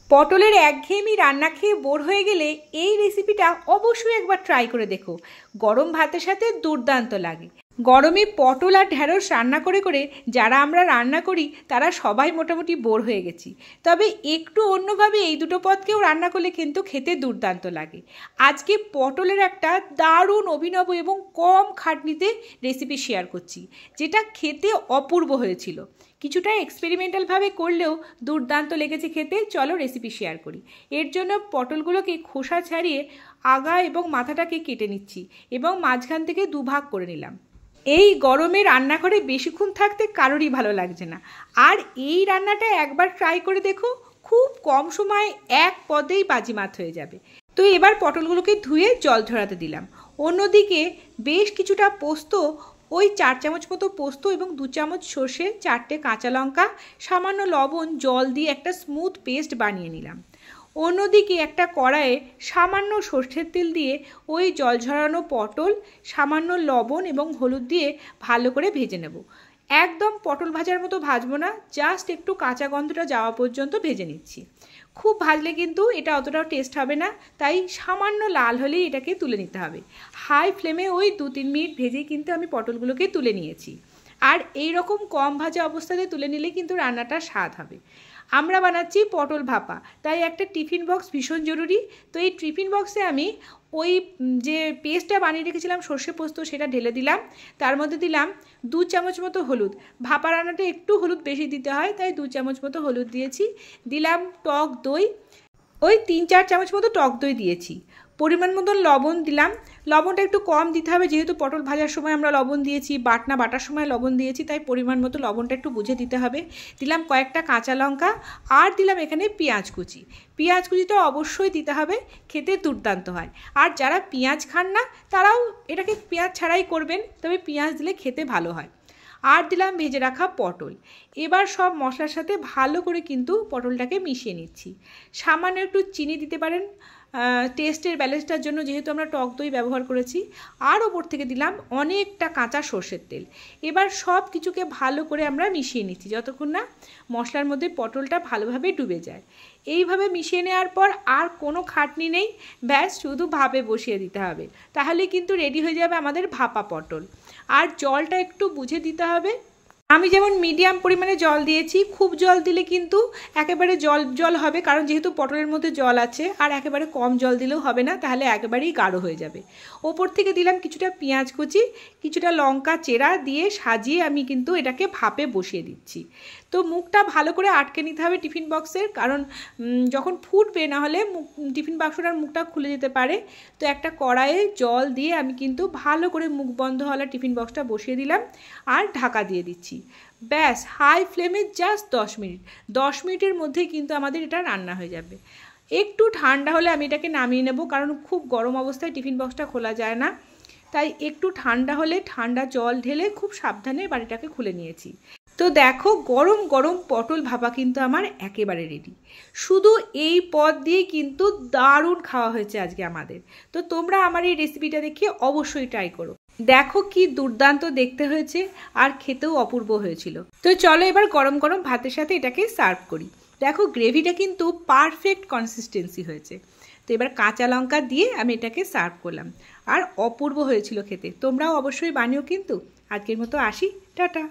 পটলের একঘেয়েমি রান্না খেয়ে বোর হয়ে গেলে এই রেসিপিটা অবশ্যই একবার ট্রাই করে দেখো। গরম ভাতের সাথে দুর্দান্ত লাগে। গরমে পটল আর ঢ্যাঁড়স রান্না করে করে যারা আমরা রান্না করি তারা সবাই মোটামুটি বোর হয়ে গেছি। তবে একটু অন্যভাবে এই দুটো পদকেও রান্না করলে কিন্তু খেতে দুর্দান্ত লাগে। আজকে পটলের একটা দারুণ অভিনব এবং কম খাটনিতে রেসিপি শেয়ার করছি, যেটা খেতে অপূর্ব হয়েছিল। কিছুটা এক্সপেরিমেন্টালভাবে করলেও দুর্দান্ত লেগেছে খেতে। চলো রেসিপি শেয়ার করি। এর জন্য পটলগুলোকে খোসা ছাড়িয়ে আগা এবং মাথাটাকে কেটে নিচ্ছি এবং মাঝখান থেকে দুভাগ করে নিলাম। এই গরমে রান্নাঘরে বেশিক্ষণ থাকতে কারোরই ভালো লাগছে না, আর এই রান্নাটা একবার ট্রাই করে দেখো, খুব কম সময়ে এক পদেই বাজিমাত হয়ে যাবে। তো এবার পটলগুলোকে ধুয়ে জল ঝরাতে দিলাম। অন্যদিকে বেশ কিছুটা পোস্ত, ওই 4 চামচ মতো পোস্ত এবং 2 চামচ সর্ষে, 4টে কাঁচা লঙ্কা, সামান্য লবণ জল দিয়ে একটা স্মুথ পেস্ট বানিয়ে নিলাম। অন্যদিকে একটা কড়াইয়ে সামান্য সর্ষের তেল দিয়ে ওই জল ঝরানো পটল সামান্য লবণ এবং হলুদ দিয়ে ভালো করে ভেজে নেব। একদম পটল ভাজার মতো ভাজবো না, জাস্ট একটু কাঁচা গন্ধটা যাওয়া পর্যন্ত ভেজে নিচ্ছি। খুব ভাজলে কিন্তু এটা অতটাও টেস্ট হবে না, তাই সামান্য লাল হলেই এটাকে তুলে নিতে হবে। হাই ফ্লেমে ওই 2-3 মিনিট ভেজে কিন্তু আমি পটলগুলোকে তুলে নিয়েছি। আর এই রকম কম ভাজা অবস্থাতে তুলে নিলে কিন্তু রান্নাটা স্বাদ হবে। আমরা বানাচ্ছি পটল ভাপা, তাই একটা টিফিন বক্স ভীষণ জরুরি। তো এই টিফিন বক্সে আমি ওই যে পেস্টটা বানিয়ে রেখেছিলাম সর্ষে পোস্ত, সেটা ঢেলে দিলাম। তার মধ্যে দিলাম 2 চামচ মতো হলুদ। ভাপা রান্নাটা একটু হলুদ বেশি দিতে হয়, তাই 2 চামচ মতো হলুদ দিয়েছি। দিলাম টক দই, ওই 3-4 চামচ মতো টক দই দিয়েছি। পরিমাণ মতো লবণ দিলাম। লবণটা একটু কম দিতে হবে, যেহেতু পটল ভাজার সময় আমরা লবণ দিয়েছি, বাটার সময় লবণ দিয়েছি, তাই পরিমাণ মতো লবণটা একটু বুঝে দিতে হবে। দিলাম কয়েকটা কাঁচা লঙ্কা, আর দিলাম এখানে পেঁয়াজ কুচি। পেঁয়াজ কুচিটা অবশ্যই দিতে হবে, খেতে দুর্দান্ত হয়। আর যারা পেঁয়াজ খান না তারাও এটাকে পেঁয়াজ ছাড়াই করবেন, তবে পেঁয়াজ দিলে খেতে ভালো হয়। আর দিলাম ভেজে রাখা পটল। এবার সব মশলার সাথে ভালো করে কিন্তু পটলটাকে মিশিয়ে নিচ্ছি। সামান্য একটু চিনি দিতে পারেন টেস্টের ব্যালেন্সটার জন্য, যেহেতু আমরা টক দই ব্যবহার করেছি। আর ওপর থেকে দিলাম অনেকটা কাঁচা সর্ষের তেল। এবার সব কিছুকে ভালো করে আমরা মিশিয়ে নিচ্ছি যতক্ষণ না মশলার মধ্যে পটলটা ভালোভাবে ডুবে যায়। এইভাবে মিশিয়ে নেওয়ার পর আর কোনো খাটনি নেই, ব্যাস শুধু ভাপে বসিয়ে দিতে হবে। তাহলে কিন্তু রেডি হয়ে যাবে আমাদের ভাপা পটল। আর জলটা একটু বুঝে দিতে হবে। আমি যেমন মিডিয়াম পরিমাণে জল দিয়েছি, খুব জল দিলে কিন্তু একেবারে জল জল হবে, কারণ যেহেতু পটলের মধ্যে জল আছে। আর একেবারে কম জল দিলেও হবে না, তাহলে একেবারেই গাঢ় হয়ে যাবে। ওপর থেকে দিলাম কিছুটা পেঁয়াজ কুচি, কিছুটা লঙ্কা চেরা দিয়ে সাজিয়ে আমি কিন্তু এটাকে ভাপে বসিয়ে দিচ্ছি। তো মুখটা ভালো করে আটকে নিতে হবে টিফিন বক্সের, কারণ যখন ফুটবে না হলে টিফিন বাক্সটার মুখটা খুলে যেতে পারে। তো একটা কড়াইয়ে জল দিয়ে আমি কিন্তু ভালো করে মুখ বন্ধ হওয়া টিফিন বক্সটা বসিয়ে দিলাম আর ঢাকা দিয়ে দিচ্ছি। ব্যাস হাই ফ্লেমে জাস্ট 10 মিনিট। 10 মিনিটের মধ্যেই কিন্তু আমাদের এটা রান্না হয়ে যাবে। একটু ঠান্ডা হলে আমি এটাকে নামিয়ে নেব, কারণ খুব গরম অবস্থায় টিফিন বক্সটা খোলা যায় না। তাই একটু ঠান্ডা হলে ঠান্ডা জল ঢেলে খুব সাবধানে বাড়িটাকে খুলে নিয়েছি। তো দেখো গরম গরম পটল ভাপা কিন্তু আমার একেবারে রেডি। শুধু এই পদ দিয়ে কিন্তু দারুণ খাওয়া হয়েছে আজকে আমাদের। তো তোমরা আমার এই রেসিপিটা দেখে অবশ্যই ট্রাই করো। দেখো কি দুর্দান্ত দেখতে হয়েছে, আর খেতেও অপূর্ব হয়েছিল। তো চলো এবার গরম গরম ভাতের সাথে এটাকে সার্ভ করি। দেখো গ্রেভিটা কিন্তু পারফেক্ট কনসিস্টেন্সি হয়েছে। তো এবার কাঁচা লঙ্কা দিয়ে আমি এটাকে সার্ভ করলাম, আর অপূর্ব হয়েছিল খেতে। তোমরাও অবশ্যই বানিও কিন্তু। আজকের মতো আসি, টাটা।